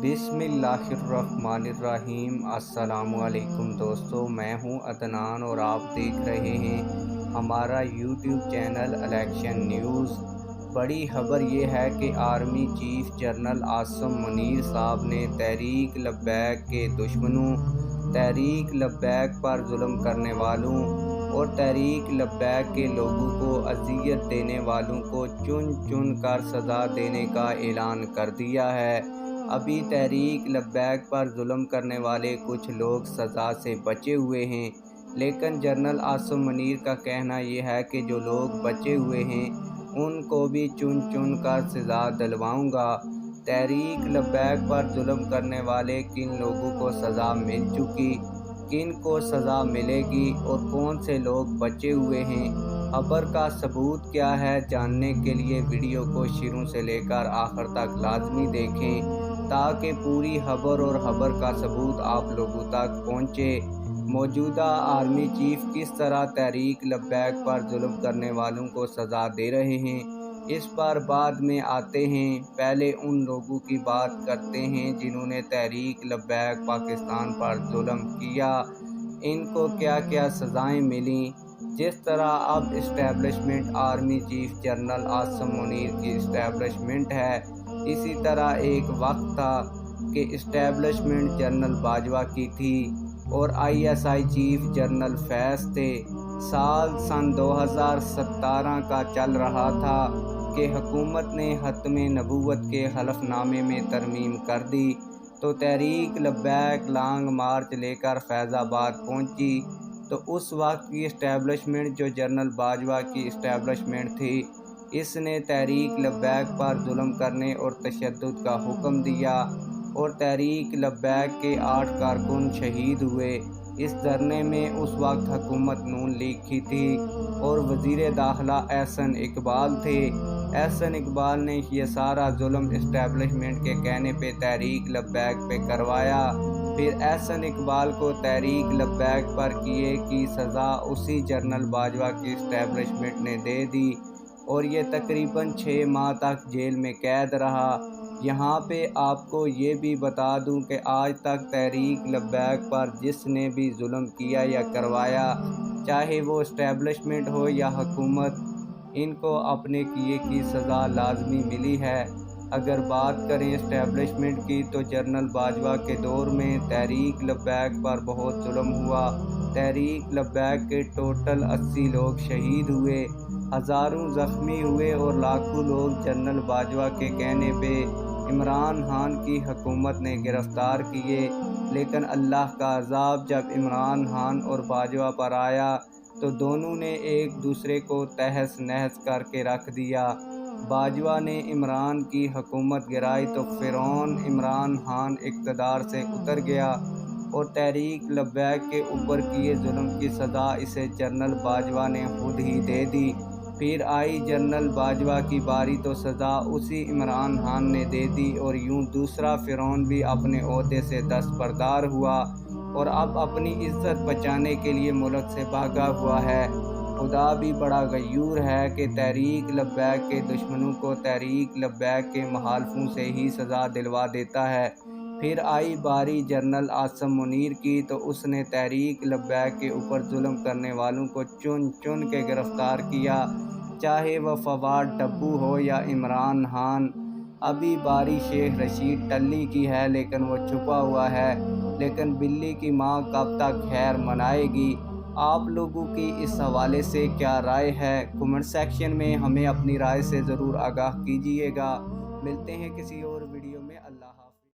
बिस्मिल्लाहिर्रहमानिर्रहीम। अस्सलाम वालेकुम दोस्तों, मैं हूं अदनान और आप देख रहे हैं हमारा यूट्यूब चैनल इलेक्शन न्यूज़। बड़ी खबर ये है कि army chief general Asim Munir साहब ने तहरीक लब्बैक के दुश्मनों, तहरीक लब्बैक पर जुल्म करने वालों और तहरीक लब्बैक के लोगों को अज़ियत देने वालों को चुन चुन कर सज़ा देने का ऐलान कर दिया है। अभी तहरीक लब्बैक पर जुल्म करने वाले कुछ लोग सज़ा से बचे हुए हैं, लेकिन जनरल आसिम मुनीर का कहना यह है कि जो लोग बचे हुए हैं उनको भी चुन चुन कर सज़ा दिलवाऊंगा। तहरीक लब्बैक पर जुल्म करने वाले किन लोगों को सज़ा मिल चुकी, किन को सज़ा मिलेगी और कौन से लोग बचे हुए हैं, खबर का सबूत क्या है, जानने के लिए वीडियो को शुरू से लेकर आखिर तक लाजमी देखें ताकि पूरी खबर और खबर का सबूत आप लोगों तक पहुँचे। मौजूदा आर्मी चीफ किस तरह तहरीक लब्बैक पर जुल्म करने वालों को सज़ा दे रहे हैं, इस पर बाद में आते हैं। पहले उन लोगों की बात करते हैं जिन्होंने तहरीक लब्बैक पाकिस्तान पर जुल्म किया, इनको क्या क्या सज़ाएं मिली। जिस तरह अब establishment army chief general Asim Munir की इस्टेब्लिशमेंट है, इसी तरह एक वक्त था कि इस्टेब्लिशमेंट जनरल बाजवा की थी और ISI चीफ जनरल फैज़ थे। साल सन 2017 का चल रहा था कि हुकूमत ने ख़त्म नबूवत के हलफनामे में तरमीम कर दी तो तहरीक लब्बैक लॉन्ग मार्च लेकर फैज़ाबाद पहुंची। तो उस वक्त की इस्टेब्लिशमेंट जो जनरल बाजवा की इस्टेब्लिशमेंट थी, इसने तहरीक लब्बैक पर जुल्म करने और तशद्दुद का हुक्म दिया और तहरीक लब्बैक के 8 कारकुन शहीद हुए। इस धरने में उस वक्त हुकूमत नून लीग की थी और वज़ीर दाखिला एहसन इकबाल थे। एहसन इकबाल ने यह सारा जुल्म इस्टेब्लिशमेंट के कहने पे तहरीक लब्बैक पे करवाया। फिर एहसन इकबाल को तहरीक लब्बैक पर किए की सज़ा उसी जनरल बाजवा की इस्टेब्लिशमेंट ने दे दी और ये तकरीबन 6 माह तक जेल में कैद रहा। यहाँ पे आपको ये भी बता दूँ कि आज तक तहरीक लब्बैक पर जिसने भी जुल्म किया या करवाया, चाहे वो इस्टेब्लिशमेंट हो या हुकूमत, इनको अपने किए की सज़ा लाजमी मिली है। अगर बात करें इस्टेब्लिशमेंट की तो जनरल बाजवा के दौर में तहरीक लब्बैक पर बहुत जुल्म हुआ। तहरीक लब्बैक के टोटल 80 लोग शहीद हुए, हज़ारों ज़ख्मी हुए और लाखों लोग जनरल बाजवा के कहने पे इमरान खान की हुकूमत ने गिरफ़्तार किए। लेकिन अल्लाह का अज़ाब जब इमरान खान और बाजवा पर आया तो दोनों ने एक दूसरे को तहस नहस करके रख दिया। बाजवा ने इमरान की हुकूमत गिराई तो फ़िरौन इमरान खान इक़्तिदार से उतर गया और तहरीक लब्बैक के ऊपर किए जुल्म की सज़ा इसे जनरल बाजवा ने खुद ही दे दी। फिर आई जनरल बाजवा की बारी तो सज़ा उसी इमरान खान ने दे दी और यूं दूसरा फ़िरौन भी अपने ओहदे से दस्तबरदार हुआ और अब अपनी इज़्ज़त बचाने के लिए मुल्क से भागा हुआ है। खुदा भी बड़ा गयूर है कि तहरीक लब्बैक के दुश्मनों को तहरीक लब्बैक के मुखालफों से ही सज़ा दिलवा देता है। फिर आई बारी जनरल आसिम मुनीर की तो उसने तहरीक लब्बैक के ऊपर जुल्म करने वालों को चुन चुन के गिरफ़्तार किया, चाहे वह फवाद डब्बू हो या इमरान खान। अभी बारी शेख रशीद टल्ली की है लेकिन वो छुपा हुआ है, लेकिन बिल्ली की माँ कब तक खैर मनाएगी। आप लोगों की इस हवाले से क्या राय है, कमेंट सेक्शन में हमें अपनी राय से ज़रूर आगाह कीजिएगा। मिलते हैं किसी और वीडियो में। अल्लाह।